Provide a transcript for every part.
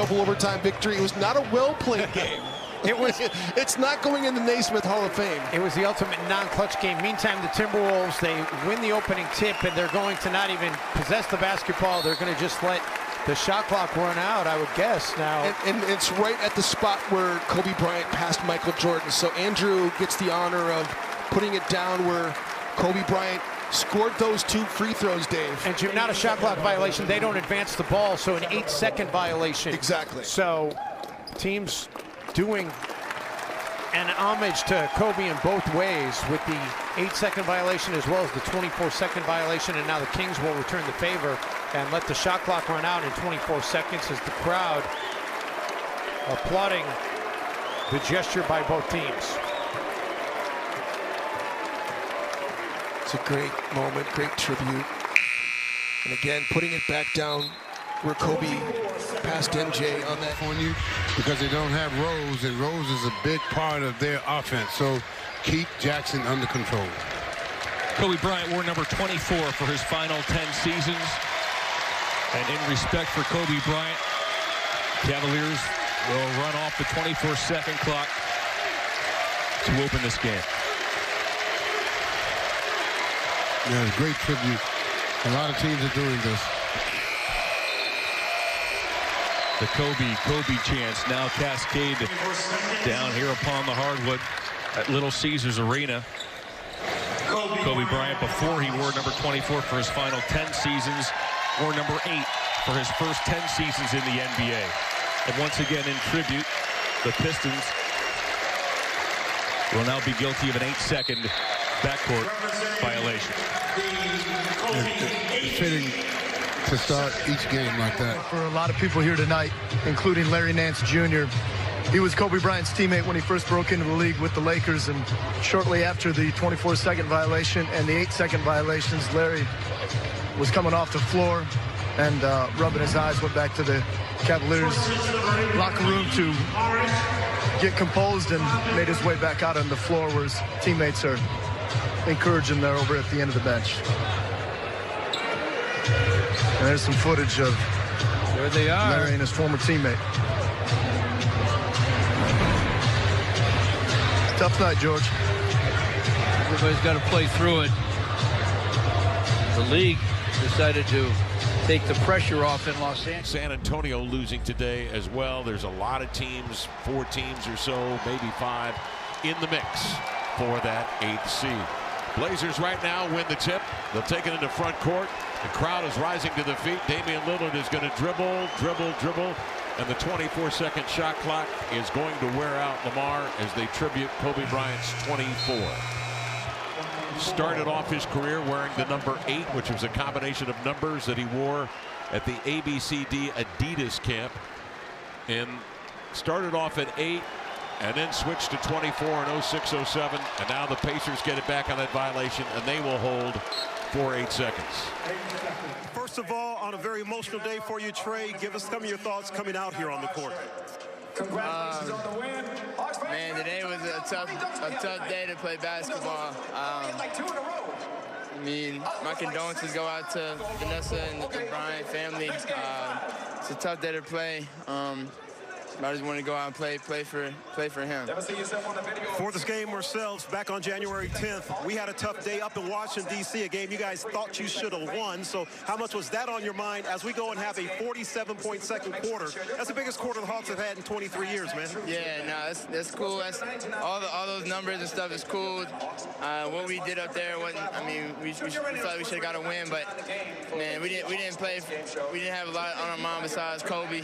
double overtime victory. It was not a well-played game. It was. It's not going in the Naismith Hall of Fame. It was the ultimate non-clutch game. Meantime, the Timberwolves, they win the opening tip, and they're going to not even possess the basketball. They're going to just let the shot clock run out, I would guess now. And it's right at the spot where Kobe Bryant passed Michael Jordan. So Andrew gets the honor of putting it down where Kobe Bryant scored those 2 free throws, Dave. And Jim, not a shot clock violation. They don't advance the ball, so an 8-second violation. Exactly. So teams doing an homage to Kobe in both ways with the 8-second violation as well as the 24-second violation, and now the Kings will return the favor and let the shot clock run out in 24 seconds as the crowd applauding the gesture by both teams. It's a great moment, great tribute. And again, putting it back down where Kobe passed MJ on that. On you because they don't have Rose, and Rose is a big part of their offense. So keep Jackson under control. Kobe Bryant wore number 24 for his final 10 seasons. And in respect for Kobe Bryant, Cavaliers will run off the 24-second clock to open this game. Yeah, it's a great tribute. A lot of teams are doing this. The Kobe chants now cascade down here upon the hardwood at Little Caesars Arena. Kobe Bryant, before he wore number 24 for his final 10 seasons, wore number 8 for his first 10 seasons in the NBA. And once again, in tribute, the Pistons will now be guilty of an 8-second backcourt violation. It's fitting to start each game like that. For a lot of people here tonight, including Larry Nance Jr., he was Kobe Bryant's teammate when he first broke into the league with the Lakers, and shortly after the 24-second violation and the 8-second violations, Larry was coming off the floor and rubbing his eyes, went back to the Cavaliers locker room to get composed and made his way back out on the floor where his teammates are encouraging there over at the end of the bench. And there's some footage of There they are. Larry and his former teammate. Tough night, George. Everybody's got to play through it. The league decided to take the pressure off in Los Angeles. San Antonio losing today as well. There's a lot of teams, 4 teams or so, maybe 5, in the mix for that 8th seed. Blazers right now win the tip. They'll take it into front court. The crowd is rising to the feet. Damian Lillard is going to dribble, and the 24-second shot clock is going to wear out Lamar as they tribute Kobe Bryant's 24. Started off his career wearing the number 8, which was a combination of numbers that he wore at the ABCD Adidas camp, and started off at 8 and then switched to 24 in 06-07, and now the Pacers get it back on that violation, and they will hold for 8 seconds. First of all, on a very emotional day for you, Trey, give us some of your thoughts coming out here on the court. Congratulations on the win. Man, today was a tough day to play basketball. I mean, my condolences go out to Vanessa and the Bryant family. It's a tough day to play. I just want to go out and play for him. For this game ourselves, back on January 10th, we had a tough day up in Washington, D.C., a game you guys thought you should have won. So how much was that on your mind as we go and have a 47-point second quarter? That's the biggest quarter the Hawks have had in 23 years, man. Yeah, no, that's cool. That's all those numbers and stuff is cool. What we did up there wasn't. I mean, we felt like we should have got a win, but man, we didn't play. We didn't have a lot on our mind besides Kobe.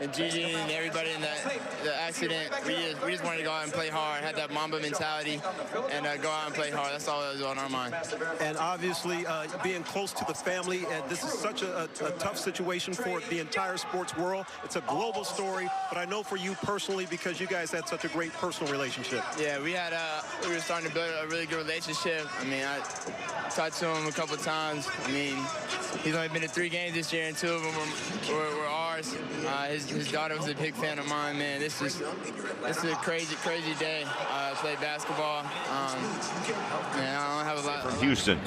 And Gigi and everybody in the accident, we just wanted to go out and play hard, had that Mamba mentality, and go out and play hard. That's all that was on our mind. And obviously, being close to the family, and this is such a tough situation for the entire sports world. It's a global story, but I know for you personally, because you guys had such a great personal relationship. Yeah, we were starting to build a really good relationship. I mean, I talked to him a couple of times. I mean, he's only been to 3 games this year, and 2 of them were ours. His daughter was a big fan of mine, man. This is a crazy day to play basketball. Man, I don't have a lot. From Houston.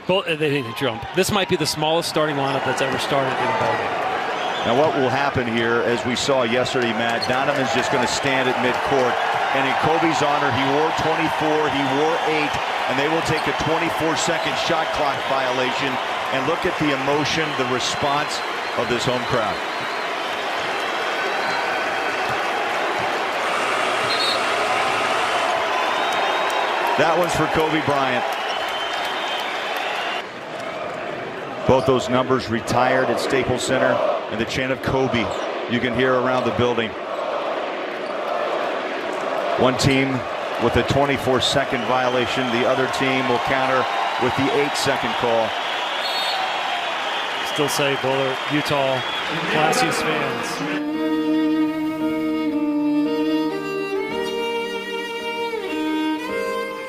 Well, they jump. This might be the smallest starting lineup that's ever started in a ball game. Now what will happen here, as we saw yesterday, Matt, Donovan's just going to stand at midcourt. And in Kobe's honor, he wore 24, he wore 8, and they will take a 24-second shot clock violation. And look at the emotion, the response of this home crowd. That one's for Kobe Bryant. Both those numbers retired at Staples Center, and the chant of Kobe you can hear around the building. One team with a 24-second violation. The other team will counter with the 8-second call. Still say Bullard, Utah, classiest fans.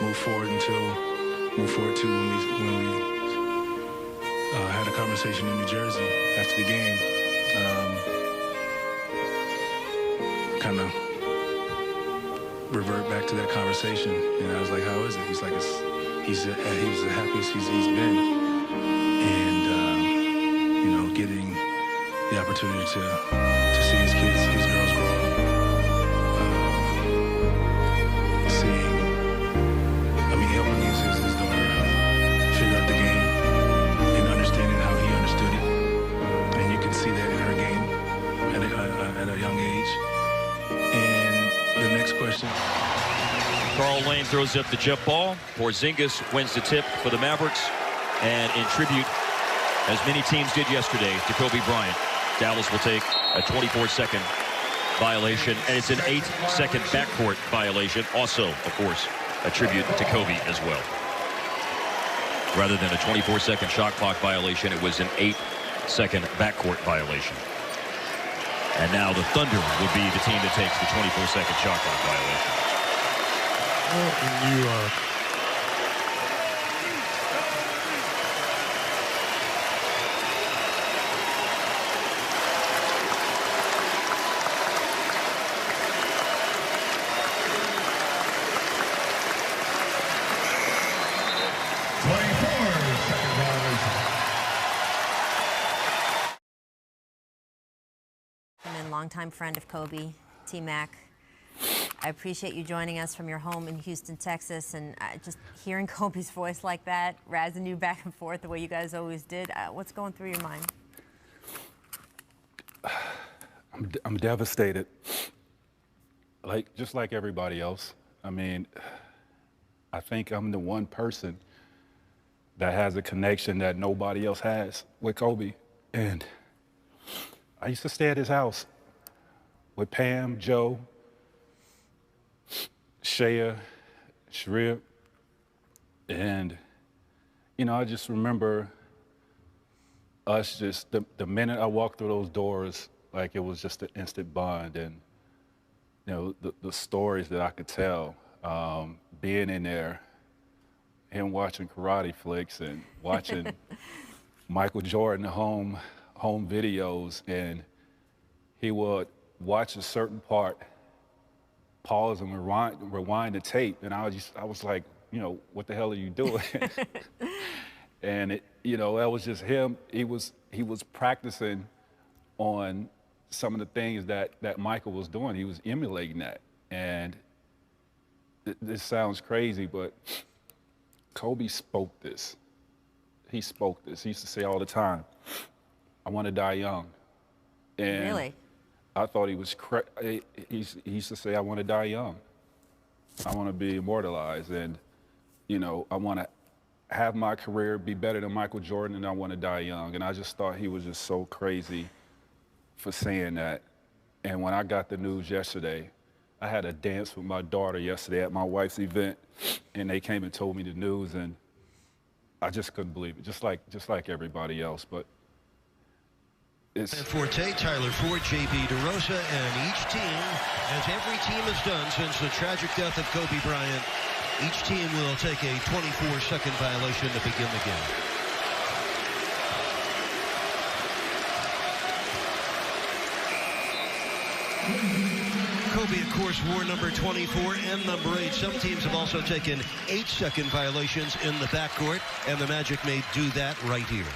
Move forward to when we had a conversation in New Jersey after the game. Kind of revert back to that conversation, and I was like, "How is it?" He's like, he was the happiest he's been, and you know, getting the opportunity to see his kids, his girls grow up, seeing, I mean, helping his daughter figure out the game and understanding how he understood it, and you can see that in her game at a young age. And the next question. Carl Lane throws up the jump ball. Porzingis wins the tip for the Mavericks. And in tribute, as many teams did yesterday, to Kobe Bryant, Dallas will take a 24-second violation. And it's an 8-second backcourt violation. Also, of course, a tribute to Kobe as well. Rather than a 24-second shot clock violation, it was an 8-second backcourt violation. And now the Thunder will be the team that takes the 24-second shot clock violation. In New York. Longtime friend of Kobe, T-Mac. I appreciate you joining us from your home in Houston, Texas, and just hearing Kobe's voice like that, razzing you back and forth the way you guys always did. What's going through your mind? I'm devastated. Just like everybody else. I mean, I think I'm the one person that has a connection that nobody else has with Kobe. And I used to stay at his house with Pam, Joe, Shea, Sharif, and, you know, I just remember us just, the minute I walked through those doors, like it was just an instant bond, and, you know, the stories that I could tell, being in there, him watching karate flicks and watching Michael Jordan home videos, and he would watch a certain part, pause and rewind the tape, and I was like, you know, what the hell are you doing? And it, you know, that was just him. He was practicing on some of the things that Michael was doing. He was emulating that, and this sounds crazy, but Kobe spoke this. He spoke this. He used to say all the time, "I want to die young." And really? I thought he was he used to say, "I want to die young. I want to be immortalized, and, you know, I want to have my career be better than Michael Jordan, and I want to die young." And I just thought he was just so crazy for saying that. And when I got the news yesterday, I had a dance with my daughter yesterday at my wife's event, and they came and told me the news, and I just couldn't believe it, just like everybody else. But it's Forte, Tyler Ford, J.B. DeRosa, and each team, as every team has done since the tragic death of Kobe Bryant, each team will take a 24-second violation to begin the game. Kobe, of course, wore number 24 and number 8. Some teams have also taken 8-second violations in the backcourt, and the Magic may do that right here.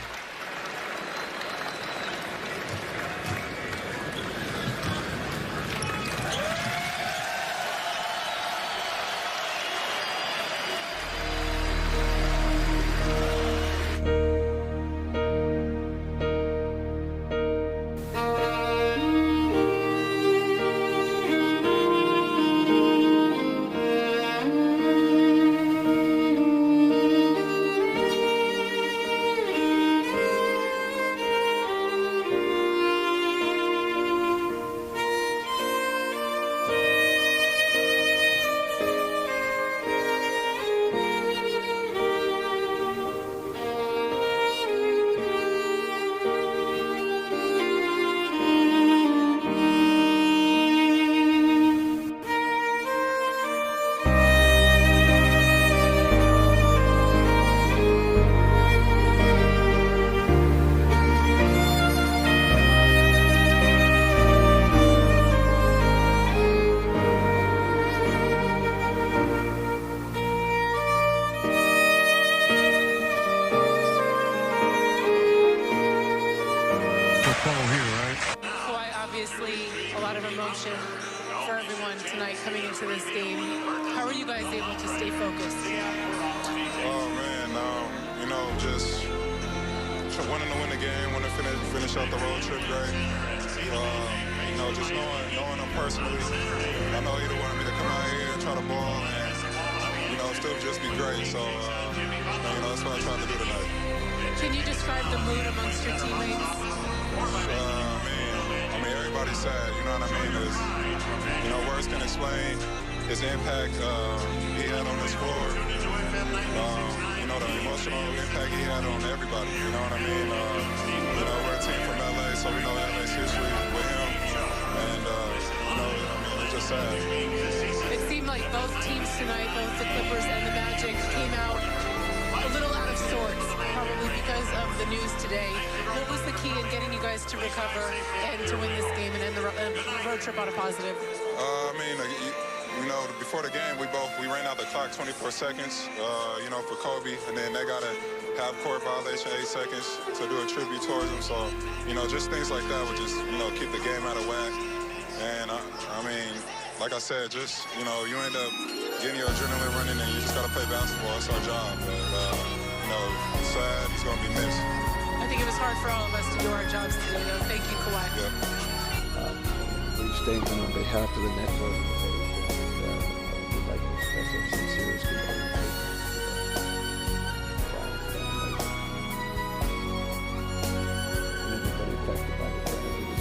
everyone tonight coming into this game. How are you guys able to stay focused? Oh, man, you know, just wanting to win the game, want to finish out the road trip great. You know, just knowing them personally, I know he wanted me to come out here and try to ball and, you know, still just be great. So, you know, that's what I tried to do tonight. Can you describe the mood amongst your teammates? I mean, everybody's sad, you know what I mean? You know, words can explain his impact he had on this floor. You know, the emotional impact he had on everybody, you know what I mean? You know, we're a team from LA, so we know LA's history with him. And, you know, I mean, it's just sad. It seemed like both teams tonight, both the Clippers and the Magic, came out a little out of sorts, probably because of the news today. What was the key in getting you guys to recover and to win this game and end the road trip on a positive? I mean, you know, before the game, we ran out the clock 24 seconds, you know, for Kobe, and then they got to have court violation 8 seconds to do a tribute towards him. So, you know, just things like that would just, you know, keep the game out of whack. And, I mean, like I said, just, you know, you end up getting your adrenaline running and you just got to play basketball. It's our job. But, you know, it's sad. He's going to be missed. I think it was hard for all of us to do our jobs today, though. Thank you, Kawhi. Yeah. We're staying on behalf of the network. We'd like to express our sincerest condolences. Everybody affected by the tragedy.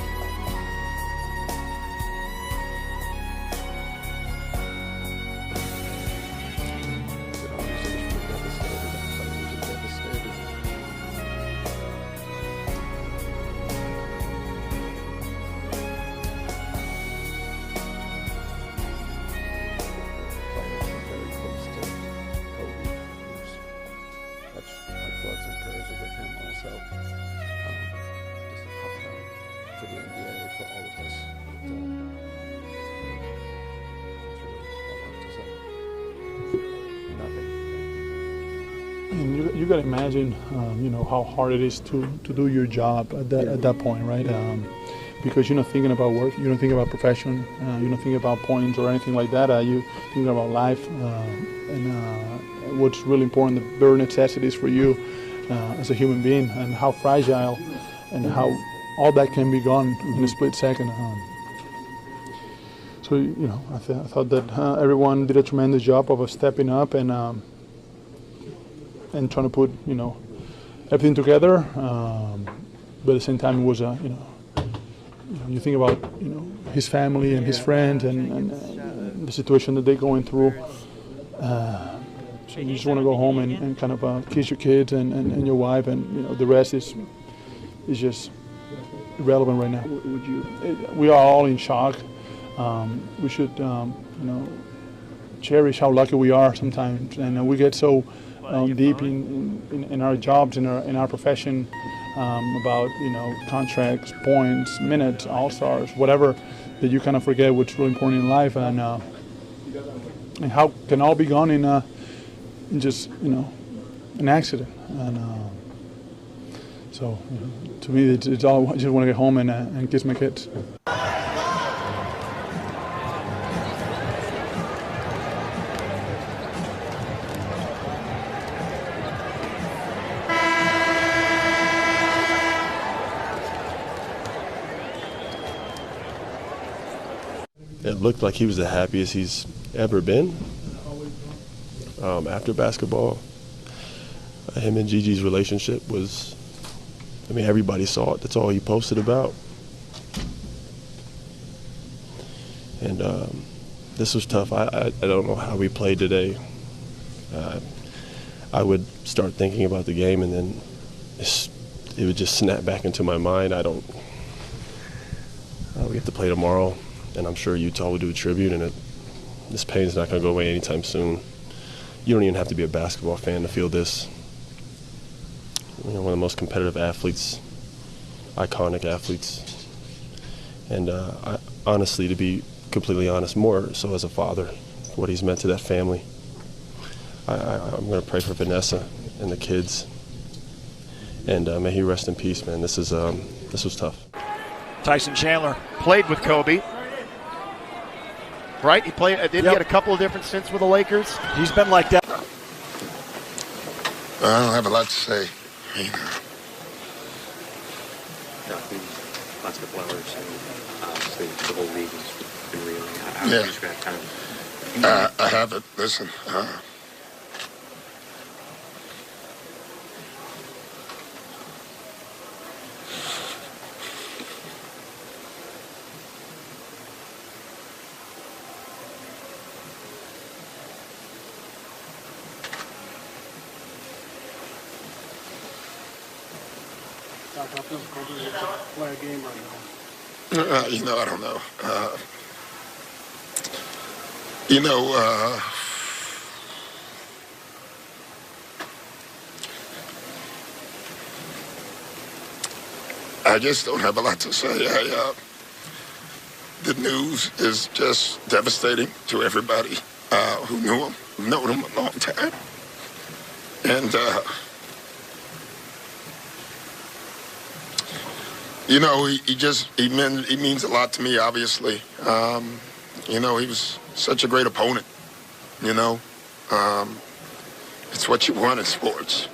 The organization was devastated. The players were devastated. You got to imagine, you know, how hard it is to do your job at that point, right? Because you're not thinking about work, you don't think about profession, you don't think about points or anything like that. You think about life and what's really important, the bare necessities for you as a human being, and how fragile and how all that can be gone in a split second. So, you know, I thought that everyone did a tremendous job of stepping up and trying to put, you know, everything together. But at the same time, it was you know, you think about, you know, his family and his friends and the situation that they're going through. So you just want to go home and kind of kiss your kids and your wife, and, you know, the rest is just irrelevant right now. We are all in shock. We should, you know, cherish how lucky we are sometimes, and we get so deep in our jobs, in our profession, about, you know, contracts, points, minutes, all-stars, whatever, that you kind of forget what's really important in life, and how can all be gone in just, you know, an accident. And so, you know, to me, it's all, I just want to get home and kiss my kids. It looked like he was the happiest he's ever been after basketball. Him and Gigi's relationship was, I mean, everybody saw it. That's all he posted about. And this was tough. I don't know how we played today. I would start thinking about the game, and then it would just snap back into my mind. We have to play tomorrow, and I'm sure Utah will do a tribute, and this pain's not going to go away anytime soon. You don't even have to be a basketball fan to feel this. You know, one of the most competitive athletes, iconic athletes. And I, honestly, to be completely honest, more so as a father, what he's meant to that family. I'm going to pray for Vanessa and the kids. And may he rest in peace, man. This was tough. Tyson Chandler played with Kobe. right? He played. Did he get a couple of different stints with the Lakers? He's been like that. I don't have a lot to say. You know. Lots of blowers, and obviously the whole league has been reeling. How would you describe kind of? I haven't. Listen. How feels Kobe to play a game right now? You know, I don't know. I just don't have a lot to say. The news is just devastating to everybody who knew him, who known him a long time. And, you know, he means a lot to me, obviously. You know, he was such a great opponent, you know. It's what you want in sports.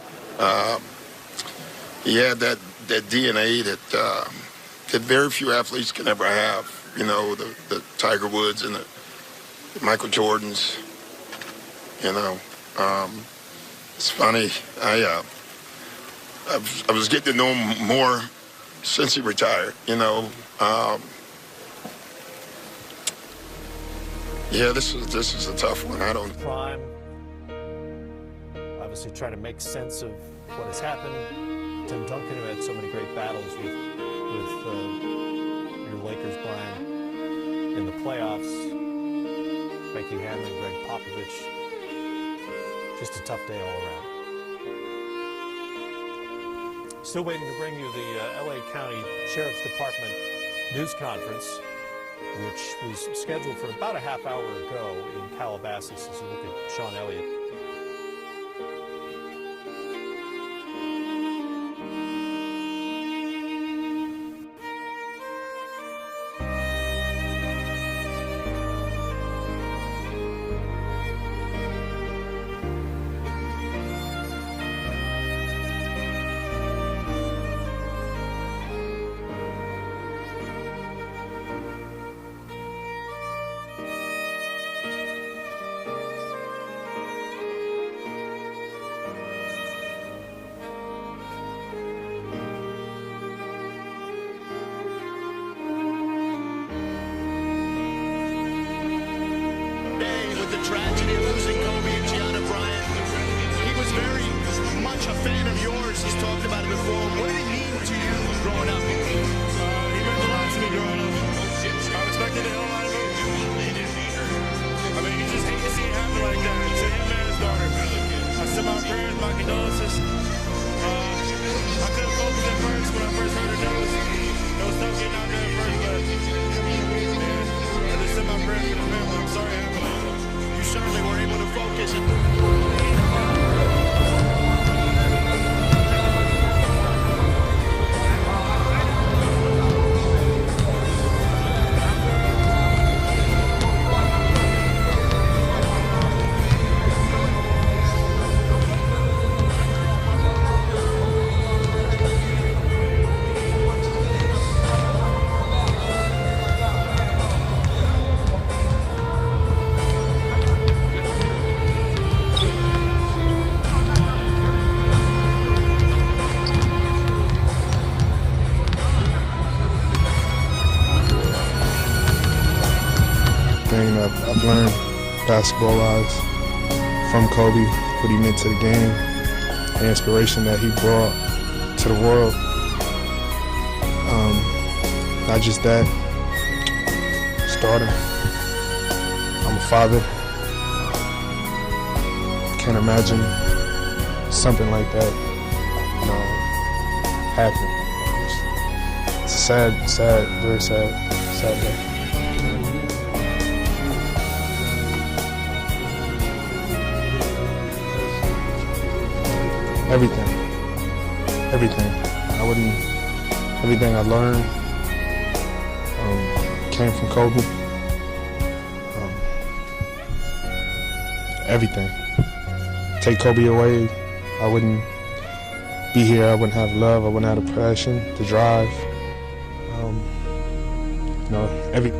He had that DNA that very few athletes can ever have. You know, the Tiger Woods and the Michael Jordans, you know. It's funny, I was getting to know him more since he retired, you know. Yeah, this is a tough one. I don't. Prime. Obviously, try to make sense of what has happened. Tim Duncan, who had so many great battles with your Lakers, Brian, in the playoffs. Becky Hammond, Greg Popovich. Just a tough day all around. Still waiting to bring you the LA County Sheriff's Department news conference, which was scheduled for about a half hour ago in Calabasas, as you look at Sean Elliott. Tragedy of losing Kobe and Gianna Bryant. He was very much a fan of yours. He's talked about it before. What did it mean to you growing up? He meant a lot to me growing up. I respected the hell out of him. I mean, you just hate to see it happen like that. To him and his daughter. I send my prayers, my condolences. I couldn't focus at first when I first heard her news. There was stuff getting out there at first, but I just send my prayers to the family. I'm sorry it happened. You certainly were able to focus. I've learned basketball-wise from Kobe, what he meant to the game, the inspiration that he brought to the world. Not just that, starter. I'm a father. Can't imagine something like that, happening. It's a sad, very sad day. Everything. Everything I learned came from Kobe. everything. Take Kobe away, I wouldn't be here. I wouldn't have love. I wouldn't have the passion, the drive. Every